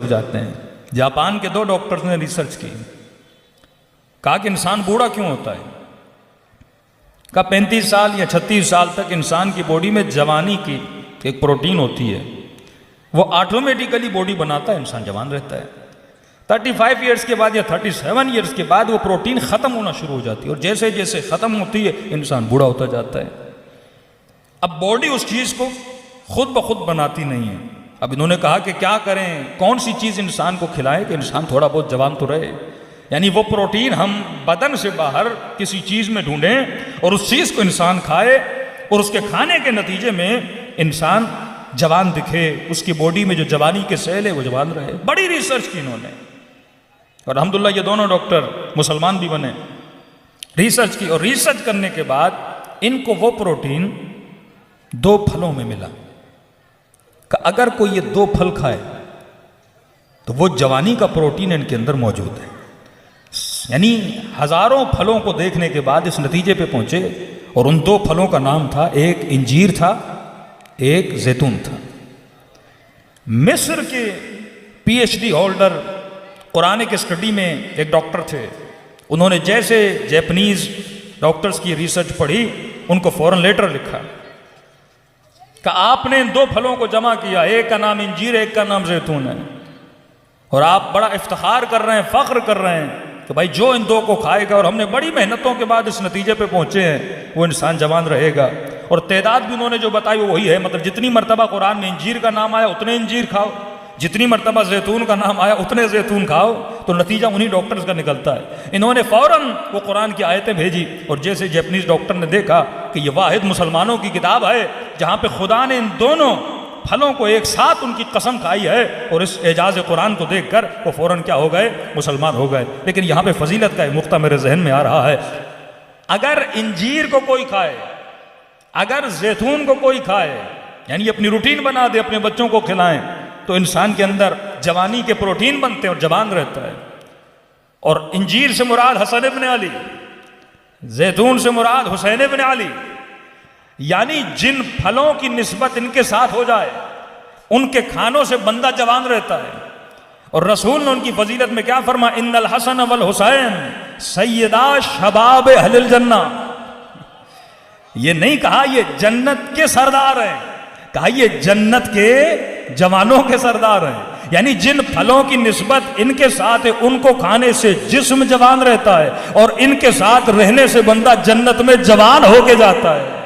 ہو جاتے ہیں۔ جاپان کے 2 ڈاکٹرز نے ریسرچ کی، کہا کہ انسان بوڑھا کیوں ہوتا ہے؟ کہا 35 سال یا 36 سال تک انسان کی باڈی میں جوانی کی ایک پروٹین ہوتی ہے، وہ آٹومیٹیکلی باڈی بناتا ہے، انسان جوان رہتا ہے۔ 35 ایئرز کے بعد یا 37 ایئرز کے بعد وہ پروٹین ختم ہونا شروع ہو جاتی ہے، اور جیسے جیسے ختم ہوتی ہے انسان بوڑھا ہوتا جاتا ہے۔ اب باڈی اس چیز کو خود بخود بناتی نہیں ہے۔ اب انہوں نے کہا کہ کیا کریں، کون سی چیز انسان کو کھلائیں کہ انسان تھوڑا بہت جوان تو رہے، یعنی وہ پروٹین ہم بدن سے باہر کسی چیز میں ڈھونڈیں اور اس چیز کو انسان کھائے، اور اس کے کھانے کے نتیجے میں انسان جوان دکھے، اس کی باڈی میں جو جوانی کے سیل ہے وہ جوان رہے۔ بڑی ریسرچ کی انہوں نے، اور الحمدللہ یہ دونوں ڈاکٹر مسلمان بھی بنے۔ ریسرچ کی، اور ریسرچ کرنے کے بعد ان کو وہ پروٹین 2 پھلوں میں ملا کہ اگر کوئی یہ 2 پھل کھائے تو وہ جوانی کا پروٹین ان کے اندر موجود ہے۔ یعنی ہزاروں پھلوں کو دیکھنے کے بعد اس نتیجے پہ پہنچے، اور ان 2 پھلوں کا نام تھا، ایک انجیر تھا، ایک زیتون تھا۔ مصر کے پی ایچ ڈی ہولڈر قرآن کے اسٹڈی میں ایک ڈاکٹر تھے، انہوں نے جیسے جیپنیز ڈاکٹرز کی ریسرچ پڑھی، ان کو فوراً لیٹر لکھا کہ آپ نے ان 2 پھلوں کو جمع کیا، ایک کا نام انجیر، ایک کا نام زیتون ہے، اور آپ بڑا افتخار کر رہے ہیں، فخر کر رہے ہیں کہ بھائی جو ان 2 کو کھائے گا، اور ہم نے بڑی محنتوں کے بعد اس نتیجے پہ پہنچے ہیں، وہ انسان جوان رہے گا۔ اور تعداد بھی انہوں نے جو بتائی وہ وہی ہے، مطلب جتنی مرتبہ قرآن میں انجیر کا نام آیا اتنے انجیر کھاؤ، جتنی مرتبہ زیتون کا نام آیا اتنے زیتون کھاؤ، تو نتیجہ انہی ڈاکٹرز کا نکلتا ہے۔ انہوں نے فوراً وہ قرآن کی آیتیں بھیجی، اور جیسے جیپنیز ڈاکٹر نے دیکھا کہ یہ واحد مسلمانوں کی کتاب ہے جہاں پہ خدا نے ان دونوں پھلوں کو ایک ساتھ ان کی قسم کھائی ہے، اور اس اعجاز قرآن کو دیکھ کر وہ فوراً کیا ہو گئے؟ مسلمان ہو گئے۔ لیکن یہاں پہ فضیلت کا ایک نقطہ میرے ذہن میں آ رہا ہے، اگر انجیر کو کوئی کھائے، اگر زیتون کو کوئی کھائے، یعنی اپنی روٹین بنا دے، اپنے بچوں کو کھلائیں، تو انسان کے اندر جوانی کے پروٹین بنتے ہیں اور جوان رہتا ہے۔ اور انجیر سے مراد حسن ابن علی، زیتون سے مراد حسین ابن علی، یعنی جن پھلوں کی نسبت ان کے ساتھ ہو جائے ان کے کھانوں سے بندہ جوان رہتا ہے۔ اور رسول نے ان کی فضیلت میں کیا فرمایا؟ ان الحسن والحسین سیدا شباب اہل الجنہ۔ یہ نہیں کہا یہ جنت کے سردار ہیں، کہا یہ جنت کے جوانوں کے سردار ہیں، یعنی جن پھلوں کی نسبت ان کے ساتھ ہے ان کو کھانے سے جسم جوان رہتا ہے، اور ان کے ساتھ رہنے سے بندہ جنت میں جوان ہو کے جاتا ہے۔